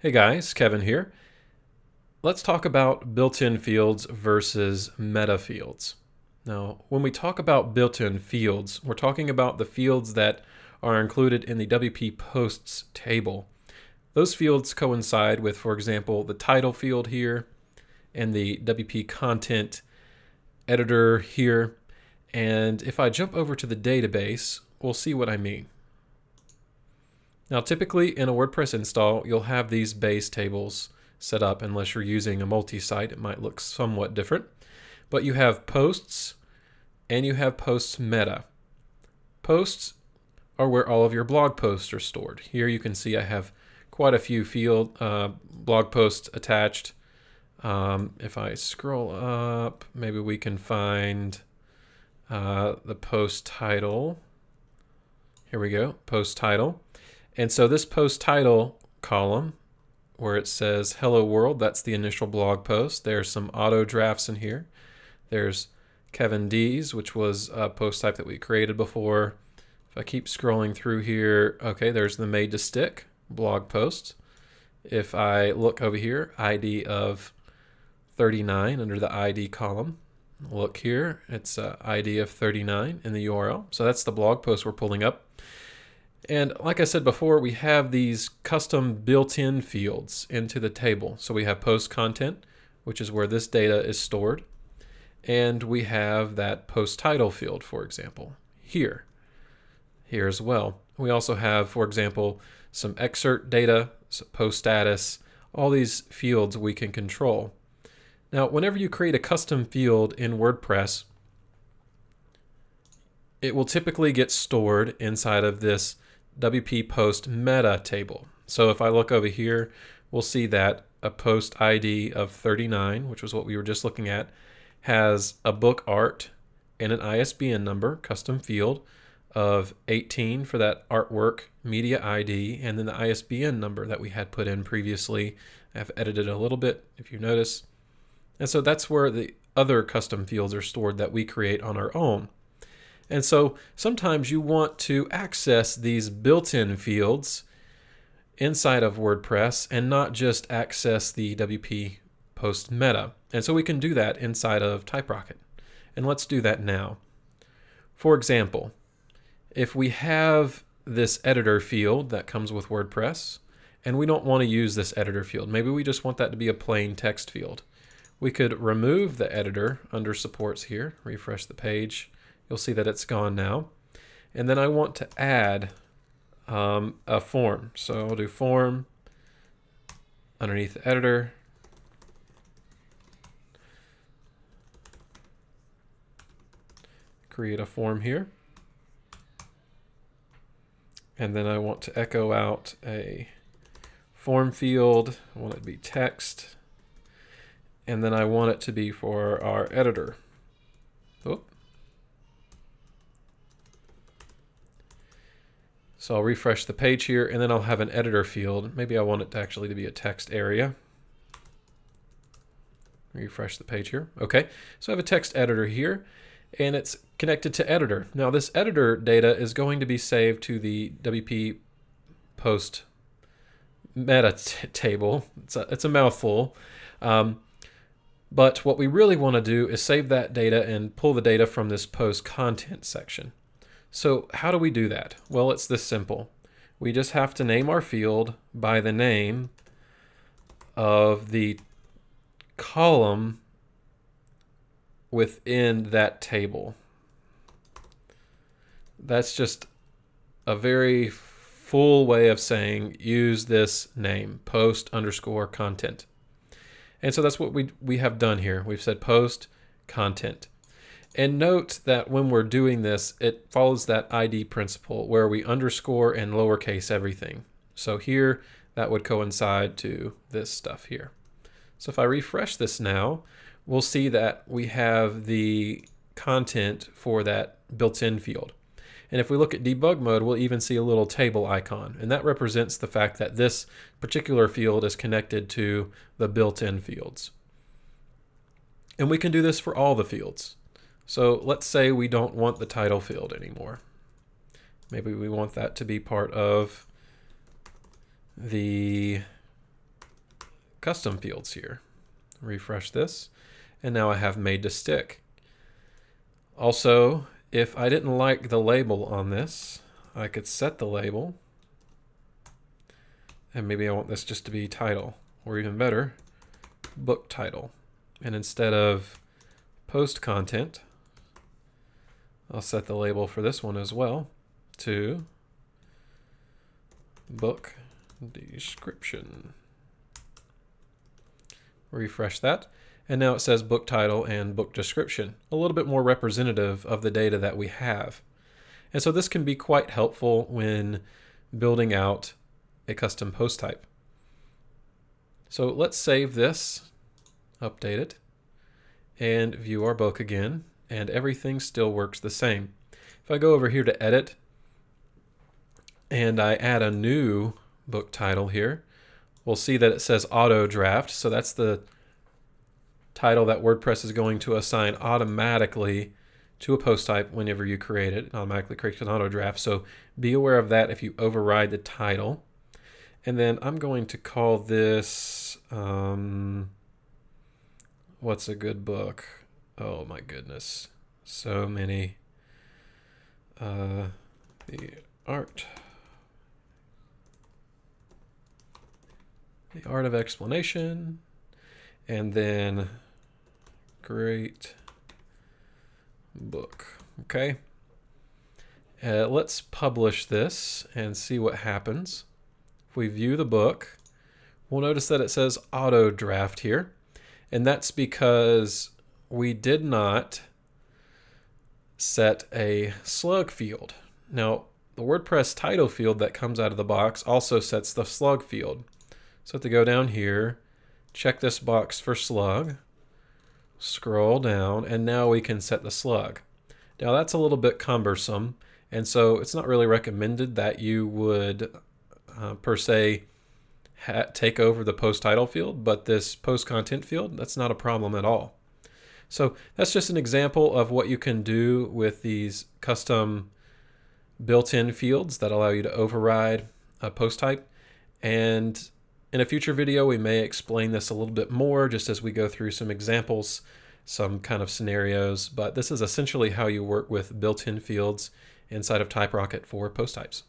Hey guys, Kevin here. Let's talk about built-in fields versus meta fields. Now, when we talk about built-in fields, we're talking about the fields that are included in the WP Posts table. Those fields coincide with, for example, the title field here and the WP content editor here. And if I jump over to the database, we'll see what I mean. Now, typically in a WordPress install, you'll have these base tables set up. Unless you're using a multi-site, it might look somewhat different. But you have posts and you have posts meta. Posts are where all of your blog posts are stored. Here you can see I have quite a few blog posts attached. If I scroll up, maybe we can find the post title. Here we go, post title. And so this post title column where it says hello world, that's the initial blog post. There's some auto drafts in here. There's Kevin D's, which was a post type that we created before. If I keep scrolling through here, okay, there's the made to stick blog post. If I look over here, ID of 39 under the ID column, look here, it's ID of 39 in the URL. So that's the blog post we're pulling up. And like I said before, we have these custom built-in fields into the table. So we have post content, which is where this data is stored. And we have that post title field, for example, here as well. We also have, for example, some excerpt data, so post status, all these fields we can control. Now, whenever you create a custom field in WordPress, it will typically get stored inside of this WP Post meta table. So if I look over here, we'll see that a post ID of 39, which was what we were just looking at, has a book art and an ISBN number, custom field, of 18 for that artwork, media ID, and then the ISBN number that we had put in previously. I've edited a little bit, if you notice. And so that's where the other custom fields are stored that we create on our own. And so sometimes you want to access these built-in fields inside of WordPress and not just access the WP Post meta. And so we can do that inside of TypeRocket. And let's do that now. For example, if we have this editor field that comes with WordPress and we don't want to use this editor field, maybe we just want that to be a plain text field, we could remove the editor under supports here, refresh the page. You'll see that it's gone now. And then I want to add a form. So I'll do form underneath the editor. Create a form here. And then I want to echo out a form field. I want it to be text. And then I want it to be for our editor. Oop. So I'll refresh the page here, and then I'll have an editor field. Maybe I want it to actually be a text area. Refresh the page here. Okay, so I have a text editor here, and it's connected to editor. Now this editor data is going to be saved to the WP Post meta table. It's a mouthful. But what we really want to do is save that data and pull the data from this post content section. So how do we do that? Well, it's this simple. We just have to name our field by the name of the column within that table. That's just a very full way of saying use this name, post underscore content. And so that's what we have done here. We've said post content. And note that when we're doing this, it follows that ID principle where we underscore and lowercase everything. So here, that would coincide to this stuff here. So if I refresh this now, we'll see that we have the content for that built-in field. And if we look at debug mode, we'll even see a little table icon. And that represents the fact that this particular field is connected to the built-in fields. And we can do this for all the fields. So let's say we don't want the title field anymore. Maybe we want that to be part of the custom fields here. Refresh this, and now I have made to stick. Also, if I didn't like the label on this, I could set the label, and maybe I want this just to be title, or even better, book title. And instead of post content, I'll set the label for this one as well to book description. Refresh that, and now it says book title and book description, a little bit more representative of the data that we have. And so this can be quite helpful when building out a custom post type. So let's save this, update it, and view our book again, and everything still works the same. If I go over here to edit, and I add a new book title here, we'll see that it says auto draft. So that's the title that WordPress is going to assign automatically to a post type whenever you create it. It automatically creates an auto draft. So be aware of that if you override the title. And then I'm going to call this, what's a good book? Oh my goodness. So many. The Art of Explanation, and then great book. Okay. Let's publish this and see what happens. If we view the book, we'll notice that it says auto draft here, and that's because we did not set a slug field. Now, the WordPress title field that comes out of the box also sets the slug field. So I have to go down here, check this box for slug, scroll down, and now we can set the slug. Now that's a little bit cumbersome, and so it's not really recommended that you would per se take over the post title field, but this post content field, that's not a problem at all. So that's just an example of what you can do with these custom built-in fields that allow you to override a post type. And in a future video, we may explain this a little bit more just as we go through some examples, some kind of scenarios, but this is essentially how you work with built-in fields inside of TypeRocket for post types.